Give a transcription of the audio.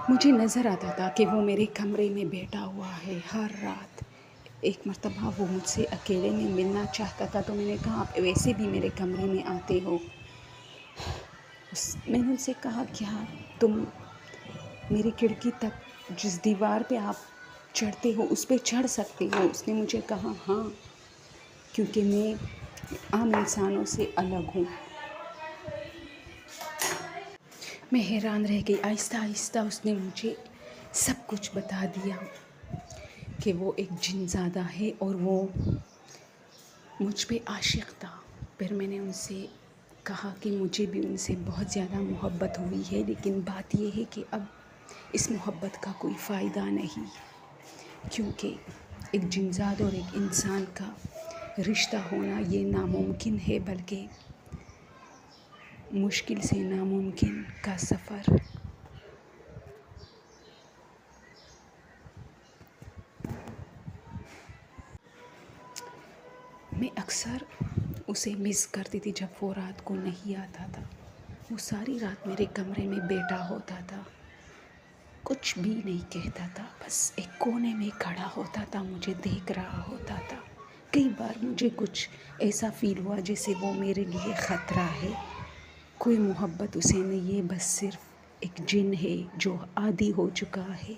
मुझे नज़र आता था कि वो मेरे कमरे में बैठा हुआ है हर रात। एक मर्तबा वो मुझसे अकेले में मिलना चाहता था, तो मैंने कहा, आप वैसे भी मेरे कमरे में आते हो। मैंने उनसे कहा, क्या तुम मेरी खिड़की तक जिस दीवार पे आप चढ़ते हो उस पे चढ़ सकते हो? उसने मुझे कहा, हाँ, क्योंकि मैं आम इंसानों से अलग हूँ। मैं हैरान रह गई। आहिस्ता आहिस्ता उसने मुझे सब कुछ बता दिया कि वो एक जिनज़ादा है और वो मुझ पे आशिक़ था। फिर मैंने उनसे कहा कि मुझे भी उनसे बहुत ज़्यादा मोहब्बत हुई है, लेकिन बात ये है कि अब इस मोहब्बत का कोई फ़ायदा नहीं, क्योंकि एक जिनज़ाद और एक इंसान का रिश्ता होना ये नामुमकिन है, बल्कि मुश्किल से नामुमकिन का सफ़र। मैं अक्सर उसे मिस करती थी जब वो रात को नहीं आता था। वो सारी रात मेरे कमरे में बैठा होता था, कुछ भी नहीं कहता था, बस एक कोने में खड़ा होता था, मुझे देख रहा होता था। कई बार मुझे कुछ ऐसा फ़ील हुआ जैसे वो मेरे लिए ख़तरा है। कोई मोहब्बत उसे नहीं है, बस सिर्फ़ एक जिन है जो आदी हो चुका है।